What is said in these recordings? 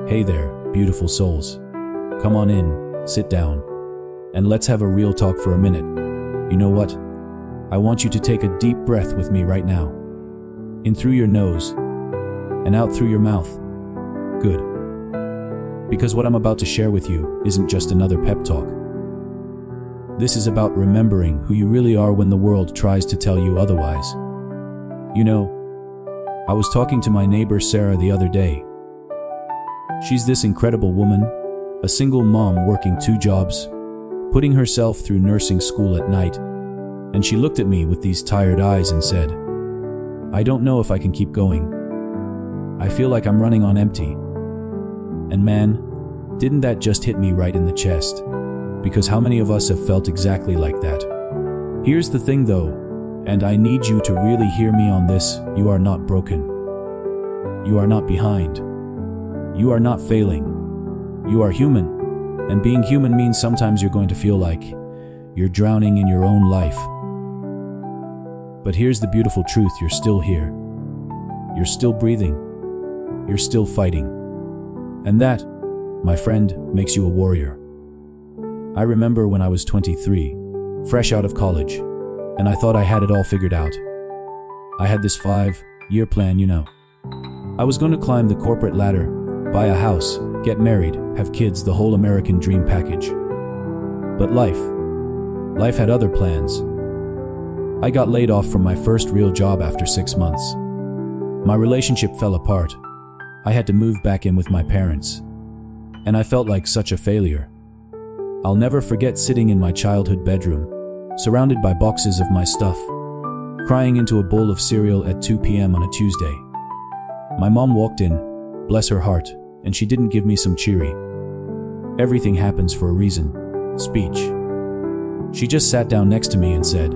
Hey there, beautiful souls. Come on in, sit down, and let's have a real talk for a minute. You know what? I want you to take a deep breath with me right now. In through your nose, and out through your mouth. Good. Because what I'm about to share with you isn't just another pep talk. This is about remembering who you really are when the world tries to tell you otherwise. You know, I was talking to my neighbor Sarah the other day. She's this incredible woman, a single mom working 2 jobs, putting herself through nursing school at night, and she looked at me with these tired eyes and said, "I don't know if I can keep going. I feel like I'm running on empty." And man, didn't that just hit me right in the chest? Because how many of us have felt exactly like that? Here's the thing though, and I need you to really hear me on this: you are not broken. You are not behind. You are not failing. You are human. And being human means sometimes you're going to feel like you're drowning in your own life. But here's the beautiful truth: you're still here. You're still breathing. You're still fighting. And that, my friend, makes you a warrior. I remember when I was 23, fresh out of college, and I thought I had it all figured out. I had this 5-year plan, you know. I was going to climb the corporate ladder, buy a house, get married, have kids, the whole American dream package. But life had other plans. I got laid off from my first real job after 6 months. My relationship fell apart. I had to move back in with my parents. And I felt like such a failure. I'll never forget sitting in my childhood bedroom, surrounded by boxes of my stuff, crying into a bowl of cereal at 2 p.m. on a Tuesday. My mom walked in, bless her heart, and she didn't give me some cheery "everything happens for a reason" speech. She just sat down next to me and said,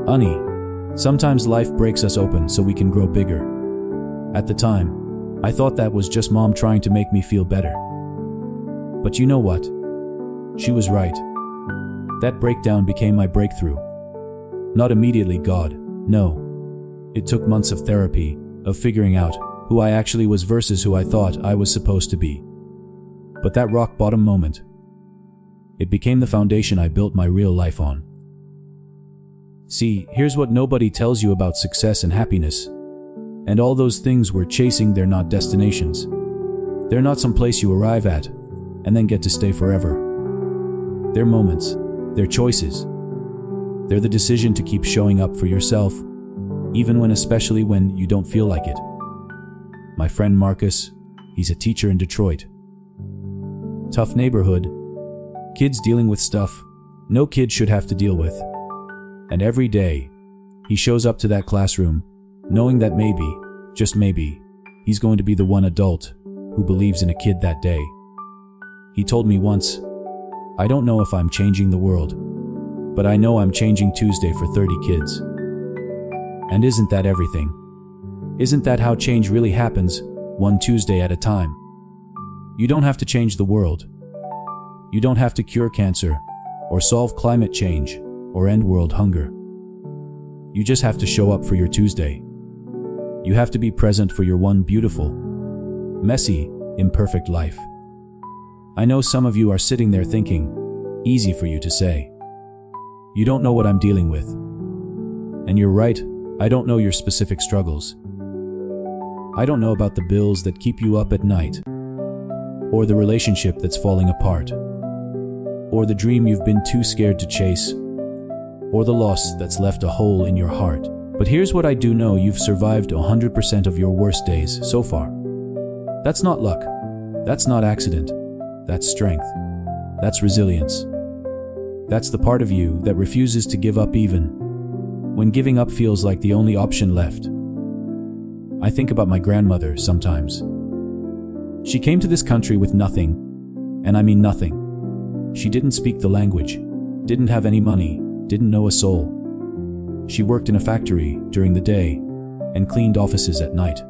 "Honey, sometimes life breaks us open so we can grow bigger." At the time, I thought that was just mom trying to make me feel better. But you know what? She was right. That breakdown became my breakthrough. Not immediately, God, no. It took months of therapy, of figuring out who I actually was versus who I thought I was supposed to be. But that rock bottom moment, it became the foundation I built my real life on. See, here's what nobody tells you about success and happiness. And all those things we're chasing, they're not destinations. They're not some place you arrive at and then get to stay forever. They're moments. They're choices. They're the decision to keep showing up for yourself, especially when you don't feel like it. My friend Marcus, he's a teacher in Detroit. Tough neighborhood. Kids dealing with stuff no kid should have to deal with. And every day, he shows up to that classroom knowing that maybe, just maybe, he's going to be the one adult who believes in a kid that day. He told me once, "I don't know if I'm changing the world, but I know I'm changing Tuesday for 30 kids." And isn't that everything? Isn't that how change really happens, one Tuesday at a time? You don't have to change the world. You don't have to cure cancer, or solve climate change, or end world hunger. You just have to show up for your Tuesday. You have to be present for your one beautiful, messy, imperfect life. I know some of you are sitting there thinking, easy for you to say. You don't know what I'm dealing with. And you're right, I don't know your specific struggles. I don't know about the bills that keep you up at night, or the relationship that's falling apart, or the dream you've been too scared to chase, or the loss that's left a hole in your heart. But here's what I do know: you've survived 100% of your worst days so far. That's not luck. That's not accident. That's strength. That's resilience. That's the part of you that refuses to give up even when giving up feels like the only option left. I think about my grandmother sometimes. She came to this country with nothing, and I mean nothing. She didn't speak the language, didn't have any money, didn't know a soul. She worked in a factory during the day and cleaned offices at night.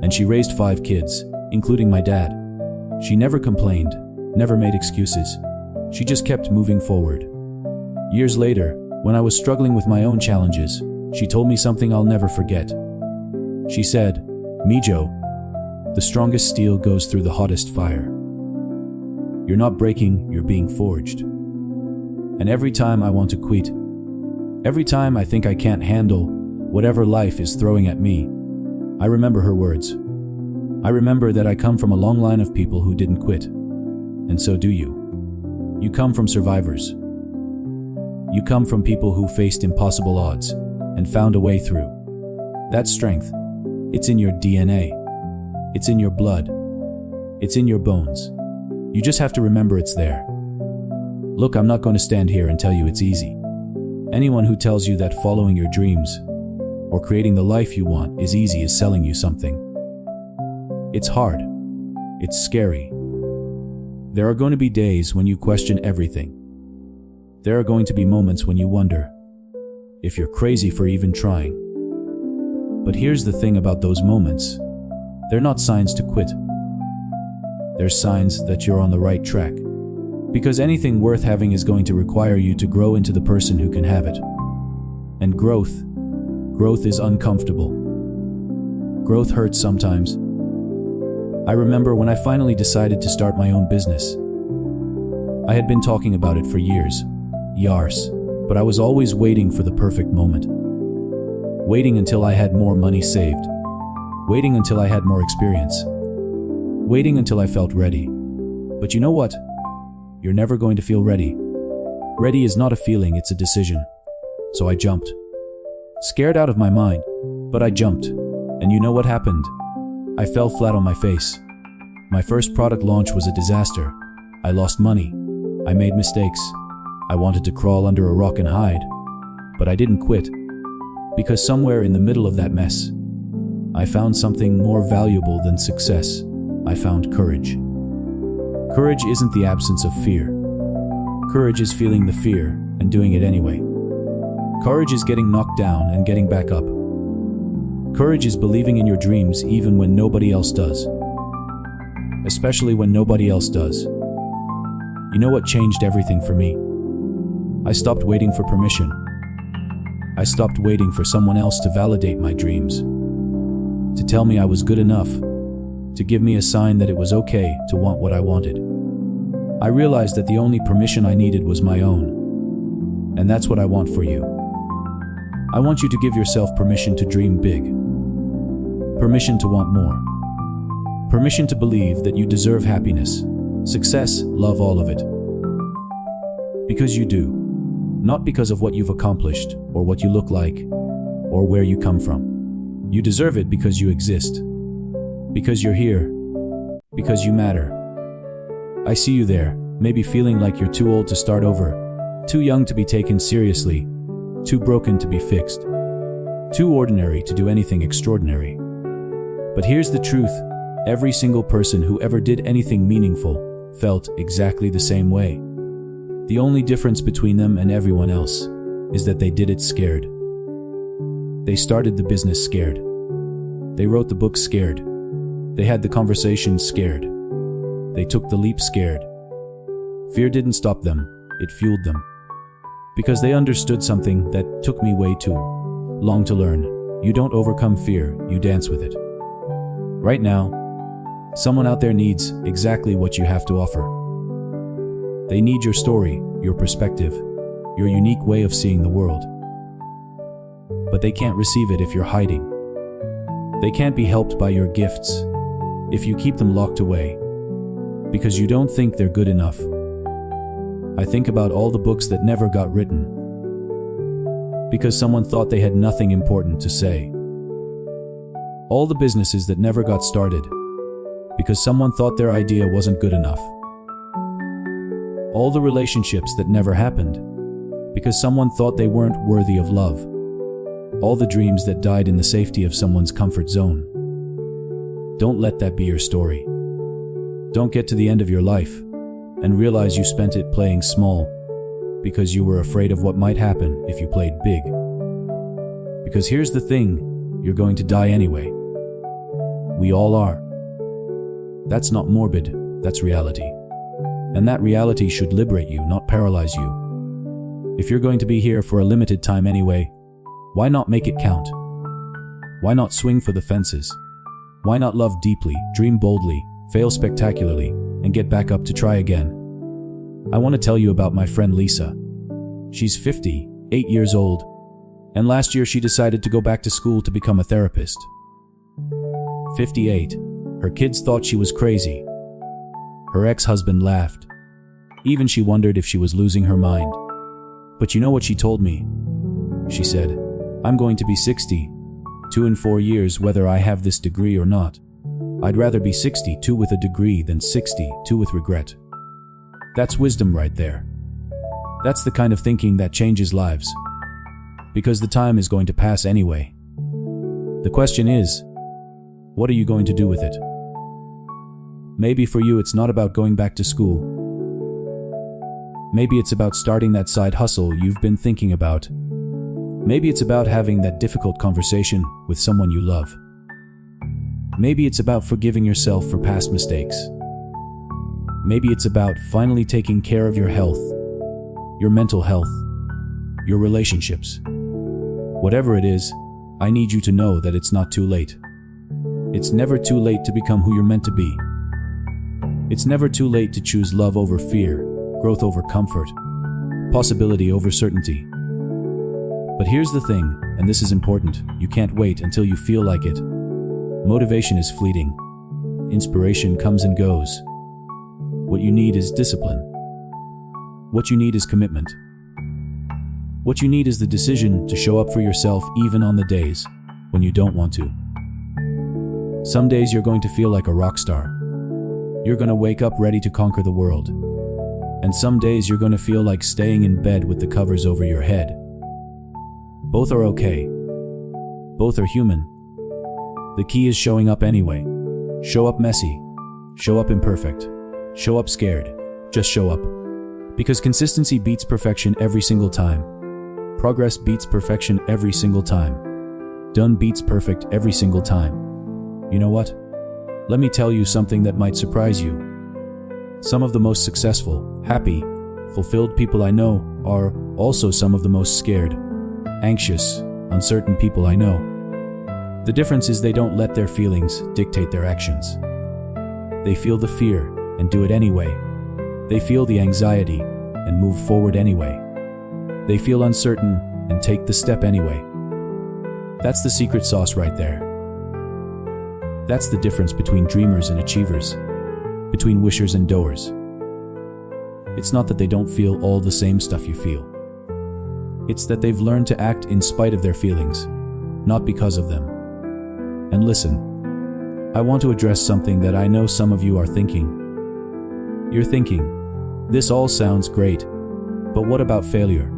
And she raised 5 kids, including my dad. She never complained, never made excuses. She just kept moving forward. Years later, when I was struggling with my own challenges, she told me something I'll never forget. She said, "Mijo, The strongest steel goes through the hottest fire. You're not breaking, you're being forged. And every time I want to quit, every time I think I can't handle whatever life is throwing at me, I remember her words. I remember that I come from a long line of people who didn't quit. And so do you. You come from survivors. You come from people who faced impossible odds and found a way through. That strength, it's in your DNA. It's in your blood. It's in your bones. You just have to remember it's there. Look, I'm not going to stand here and tell you it's easy. Anyone who tells you that following your dreams or creating the life you want is easy is selling you something. It's hard. It's scary. There are going to be days when you question everything. There are going to be moments when you wonder if you're crazy for even trying. But here's the thing about those moments. They're not signs to quit. They're signs that you're on the right track. Because anything worth having is going to require you to grow into the person who can have it. And growth is uncomfortable. Growth hurts sometimes. I remember when I finally decided to start my own business. I had been talking about it for years, but I was always waiting for the perfect moment. Waiting until I had more money saved. Waiting until I had more experience. Waiting until I felt ready. But you know what? You're never going to feel ready. Ready is not a feeling, it's a decision. So I jumped. Scared out of my mind, but I jumped. And you know what happened? I fell flat on my face. My first product launch was a disaster. I lost money. I made mistakes. I wanted to crawl under a rock and hide. But I didn't quit. Because somewhere in the middle of that mess, I found something more valuable than success. I found courage. Courage isn't the absence of fear. Courage is feeling the fear and doing it anyway. Courage is getting knocked down and getting back up. Courage is believing in your dreams even when nobody else does. Especially when nobody else does. You know what changed everything for me? I stopped waiting for permission. I stopped waiting for someone else to validate my dreams. To tell me I was good enough. To give me a sign that it was okay to want what I wanted. I realized that the only permission I needed was my own. And that's what I want for you. I want you to give yourself permission to dream big. Permission to want more. Permission to believe that you deserve happiness, success, love, all of it. Because you do. Not because of what you've accomplished, or what you look like, or where you come from. You deserve it because you exist. Because you're here. Because you matter. I see you there, maybe feeling like you're too old to start over, too young to be taken seriously, too broken to be fixed, too ordinary to do anything extraordinary. But here's the truth, every single person who ever did anything meaningful felt exactly the same way. The only difference between them and everyone else is that they did it scared. They started the business scared. They wrote the book scared. They had the conversation scared. They took the leap scared. Fear didn't stop them, it fueled them. Because they understood something that took me way too long to learn. You don't overcome fear, you dance with it. Right now, someone out there needs exactly what you have to offer. They need your story, your perspective, your unique way of seeing the world. But they can't receive it if you're hiding. They can't be helped by your gifts if you keep them locked away, because you don't think they're good enough. I think about all the books that never got written, because someone thought they had nothing important to say. All the businesses that never got started, because someone thought their idea wasn't good enough. All the relationships that never happened, because someone thought they weren't worthy of love. All the dreams that died in the safety of someone's comfort zone. Don't let that be your story. Don't get to the end of your life and realize you spent it playing small because you were afraid of what might happen if you played big. Because here's the thing, you're going to die anyway. We all are. That's not morbid, that's reality. And that reality should liberate you, not paralyze you. If you're going to be here for a limited time anyway, why not make it count? Why not swing for the fences? Why not love deeply, dream boldly, fail spectacularly, and get back up to try again? I want to tell you about my friend Lisa. She's 58 years old, and last year she decided to go back to school to become a therapist. 58. Her kids thought she was crazy. Her ex-husband laughed. Even she wondered if she was losing her mind. But you know what she told me? She said, "I'm going to be 62 in 4 years whether I have this degree or not. I'd rather be 62 with a degree than 62 with regret." That's wisdom right there. That's the kind of thinking that changes lives. Because the time is going to pass anyway. The question is, what are you going to do with it? Maybe for you it's not about going back to school. Maybe it's about starting that side hustle you've been thinking about. Maybe it's about having that difficult conversation with someone you love. Maybe it's about forgiving yourself for past mistakes. Maybe it's about finally taking care of your health, your mental health, your relationships. Whatever it is, I need you to know that it's not too late. It's never too late to become who you're meant to be. It's never too late to choose love over fear, growth over comfort, possibility over certainty. But here's the thing, and this is important, you can't wait until you feel like it. Motivation is fleeting. Inspiration comes and goes. What you need is discipline. What you need is commitment. What you need is the decision to show up for yourself even on the days when you don't want to. Some days you're going to feel like a rock star. You're going to wake up ready to conquer the world. And some days you're going to feel like staying in bed with the covers over your head. Both are okay. Both are human. The key is showing up anyway. Show up messy. Show up imperfect. Show up scared. Just show up. Because consistency beats perfection every single time. Progress beats perfection every single time. Done beats perfect every single time. You know what? Let me tell you something that might surprise you. Some of the most successful, happy, fulfilled people I know are also some of the most scared, anxious, uncertain people I know. The difference is they don't let their feelings dictate their actions. They feel the fear and do it anyway. They feel the anxiety and move forward anyway. They feel uncertain and take the step anyway. That's the secret sauce right there. That's the difference between dreamers and achievers, between wishers and doers. It's not that they don't feel all the same stuff you feel. It's that they've learned to act in spite of their feelings, not because of them. And listen, I want to address something that I know some of you are thinking. You're thinking, this all sounds great, but what about failure?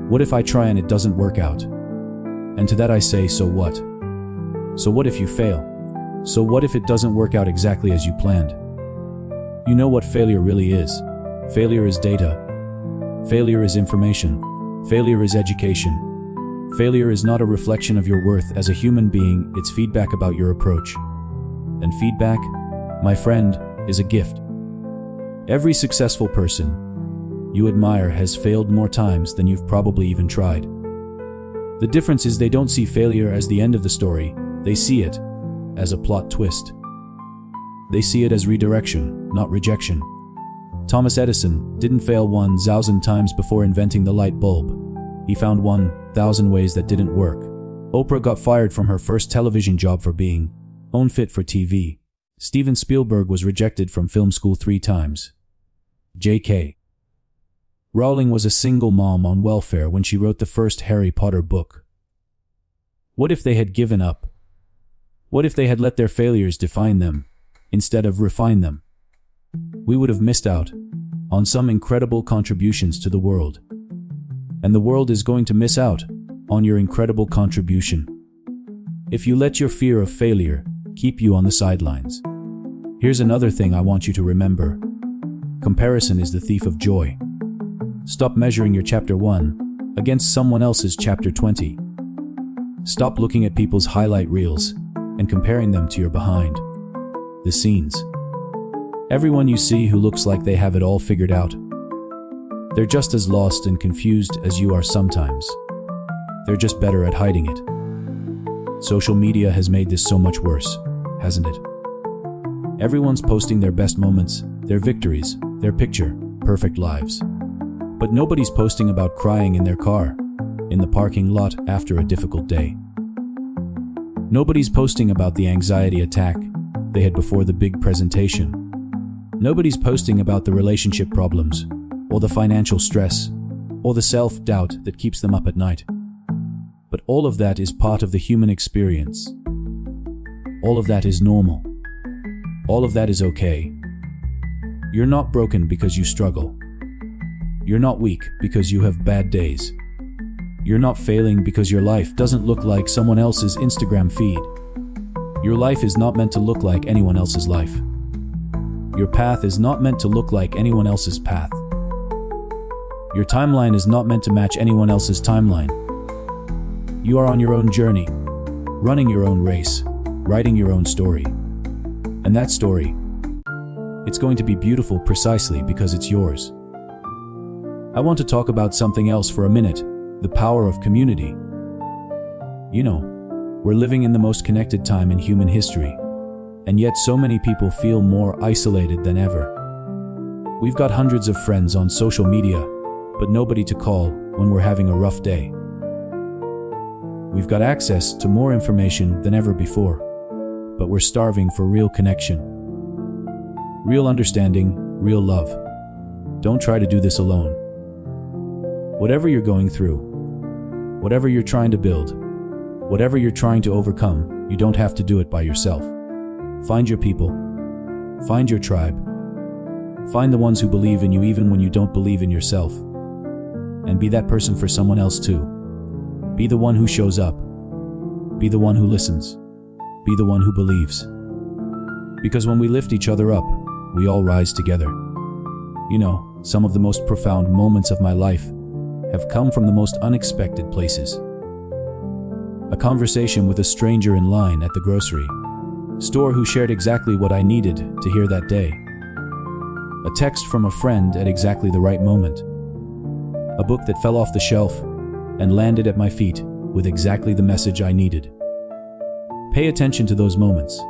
What if I try and it doesn't work out? And to that I say, so what? So what if you fail? So what if it doesn't work out exactly as you planned? You know what failure really is. Failure is data. Failure is information. Failure is education. Failure is not a reflection of your worth as a human being, it's feedback about your approach. And feedback, my friend, is a gift. Every successful person you admire has failed more times than you've probably even tried. The difference is they don't see failure as the end of the story, they see it as a plot twist. They see it as redirection, not rejection. Thomas Edison didn't fail 1,000 times before inventing the light bulb. He found 1,000 ways that didn't work. Oprah got fired from her first television job for being unfit for TV. Steven Spielberg was rejected from film school 3 times. J.K. Rowling was a single mom on welfare when she wrote the first Harry Potter book. What if they had given up? What if they had let their failures define them, instead of refine them? We would have missed out on some incredible contributions to the world. And the world is going to miss out on your incredible contribution if you let your fear of failure keep you on the sidelines. Here's another thing I want you to remember. Comparison is the thief of joy. Stop measuring your chapter 1 against someone else's chapter 20. Stop looking at people's highlight reels and comparing them to your behind the scenes. Everyone you see who looks like they have it all figured out, they're just as lost and confused as you are sometimes. They're just better at hiding it. Social media has made this so much worse. hasn't it? Everyone's posting their best moments, their victories, their picture-perfect lives. But nobody's posting about crying in their car, in the parking lot after a difficult day. Nobody's posting about the anxiety attack they had before the big presentation. Nobody's posting about the relationship problems, or the financial stress, or the self-doubt that keeps them up at night. But all of that is part of the human experience. All of that is normal. All of that is okay. You're not broken because you struggle. You're not weak because you have bad days. You're not failing because your life doesn't look like someone else's Instagram feed. Your life is not meant to look like anyone else's life. Your path is not meant to look like anyone else's path. Your timeline is not meant to match anyone else's timeline. You are on your own journey, running your own race, writing your own story. And that story, it's going to be beautiful precisely because it's yours. I want to talk about something else for a minute, the power of community. You know, we're living in the most connected time in human history, and yet so many people feel more isolated than ever. We've got hundreds of friends on social media, but nobody to call when we're having a rough day. We've got access to more information than ever before, but we're starving for real connection. Real understanding, real love. Don't try to do this alone. Whatever you're going through, whatever you're trying to build, whatever you're trying to overcome, you don't have to do it by yourself. Find your people. Find your tribe. Find the ones who believe in you even when you don't believe in yourself. And be that person for someone else too. Be the one who shows up. Be the one who listens. Be the one who believes. Because when we lift each other up, we all rise together. You know, some of the most profound moments of my life have come from the most unexpected places. A conversation with a stranger in line at the grocery store who shared exactly what I needed to hear that day. A text from a friend at exactly the right moment. A book that fell off the shelf and landed at my feet with exactly the message I needed. Pay attention to those moments.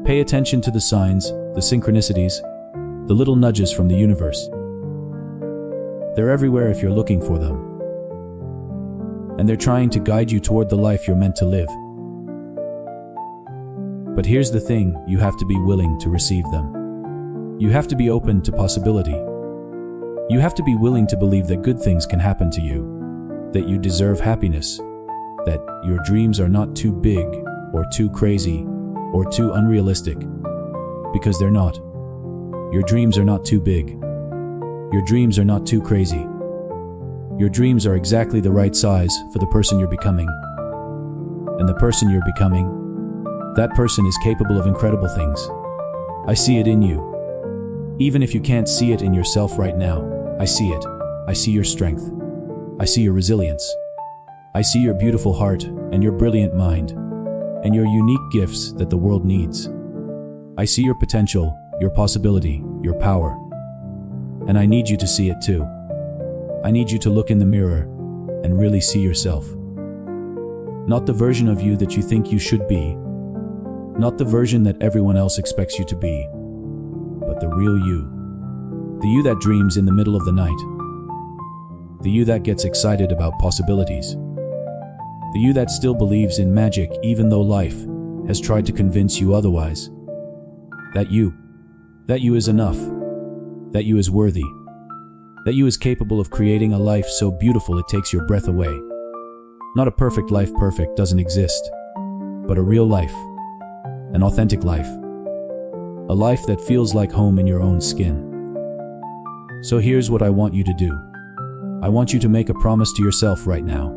Pay attention to the signs, the synchronicities, the little nudges from the universe. They're everywhere if you're looking for them. And they're trying to guide you toward the life you're meant to live. But here's the thing, you have to be willing to receive them. You have to be open to possibility. You have to be willing to believe that good things can happen to you, that you deserve happiness, that your dreams are not too big or too crazy or too unrealistic, because they're not. Your dreams are not too big. Your dreams are not too crazy. Your dreams are exactly the right size for the person you're becoming. And the person you're becoming, that person is capable of incredible things. I see it in you. Even if you can't see it in yourself right now, I see it. I see your strength. I see your resilience. I see your beautiful heart and your brilliant mind and your unique gifts that the world needs. I see your potential, your possibility, your power. And I need you to see it too. I need you to look in the mirror and really see yourself. Not the version of you that you think you should be. Not the version that everyone else expects you to be. But the real you. The you that dreams in the middle of the night. The you that gets excited about possibilities. The you that still believes in magic even though life has tried to convince you otherwise. That you is enough. That you is worthy. That you is capable of creating a life so beautiful it takes your breath away. Not a perfect life, perfect doesn't exist, but a real life, an authentic life, a life that feels like home in your own skin. So here's what I want you to do. I want you to make a promise to yourself right now.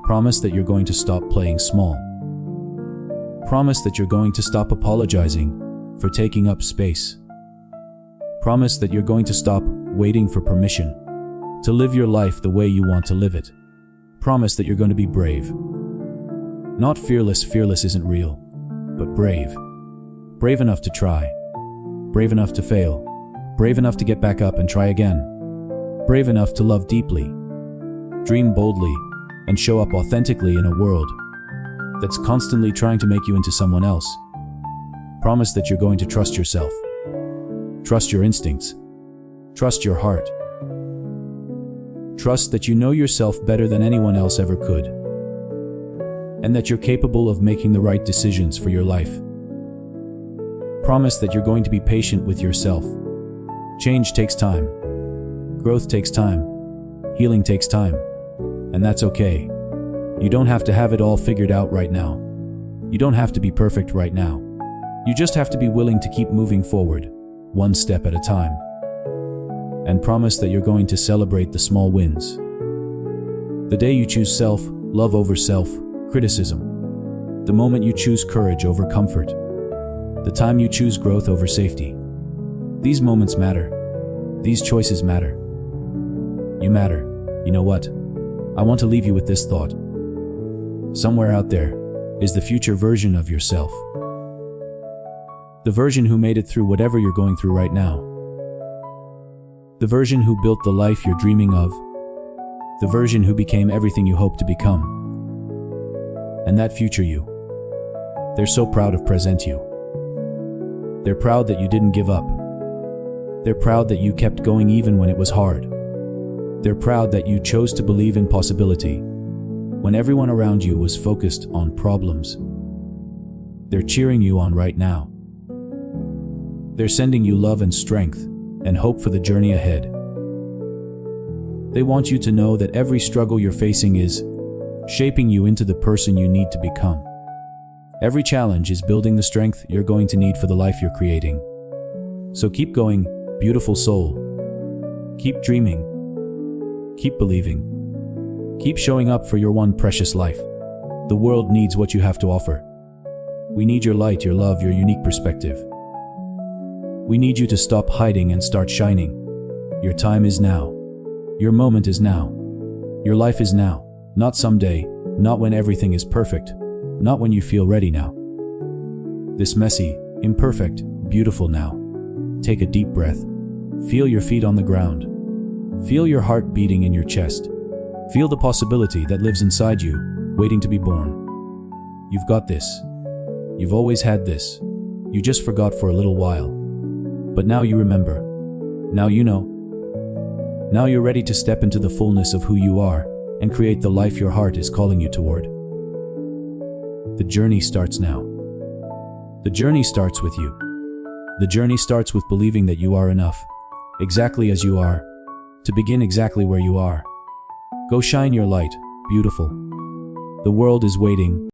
Promise that you're going to stop playing small. Promise that you're going to stop apologizing for taking up space. Promise that you're going to stop waiting for permission to live your life the way you want to live it. Promise that you're going to be brave. Not fearless, fearless isn't real, but brave. Brave enough to try. Brave enough to fail. Brave enough to get back up and try again. Brave enough to love deeply. Dream boldly and show up authentically in a world that's constantly trying to make you into someone else. Promise that you're going to trust yourself. Trust your instincts. Trust your heart. Trust that you know yourself better than anyone else ever could, and that you're capable of making the right decisions for your life. Promise that you're going to be patient with yourself. Change takes time. Growth takes time. Healing takes time. And that's okay. You don't have to have it all figured out right now. You don't have to be perfect right now. You just have to be willing to keep moving forward, one step at a time. And promise that you're going to celebrate the small wins. The day you choose self-love over self-criticism. The moment you choose courage over comfort. The time you choose growth over safety. These moments matter. These choices matter. You matter. You know what? I want to leave you with this thought. Somewhere out there is the future version of yourself. The version who made it through whatever you're going through right now. The version who built the life you're dreaming of. The version who became everything you hope to become. And that future you, they're so proud of present you. They're proud that you didn't give up. They're proud that you kept going even when it was hard. They're proud that you chose to believe in possibility when everyone around you was focused on problems. They're cheering you on right now. They're sending you love and strength and hope for the journey ahead. They want you to know that every struggle you're facing is shaping you into the person you need to become. Every challenge is building the strength you're going to need for the life you're creating. So keep going, beautiful soul. Keep dreaming. Keep believing. Keep showing up for your one precious life. The world needs what you have to offer. We need your light, your love, your unique perspective. We need you to stop hiding and start shining. Your time is now. Your moment is now. Your life is now. Not someday, not when everything is perfect, not when you feel ready now. This messy, imperfect, beautiful now. Take a deep breath. Feel your feet on the ground. Feel your heart beating in your chest. Feel the possibility that lives inside you, waiting to be born. You've got this. You've always had this. You just forgot for a little while. But now you remember. Now you know. Now you're ready to step into the fullness of who you are and create the life your heart is calling you toward. The journey starts now. The journey starts with you. The journey starts with believing that you are enough, exactly as you are, to begin exactly where you are. Go shine your light, beautiful. The world is waiting.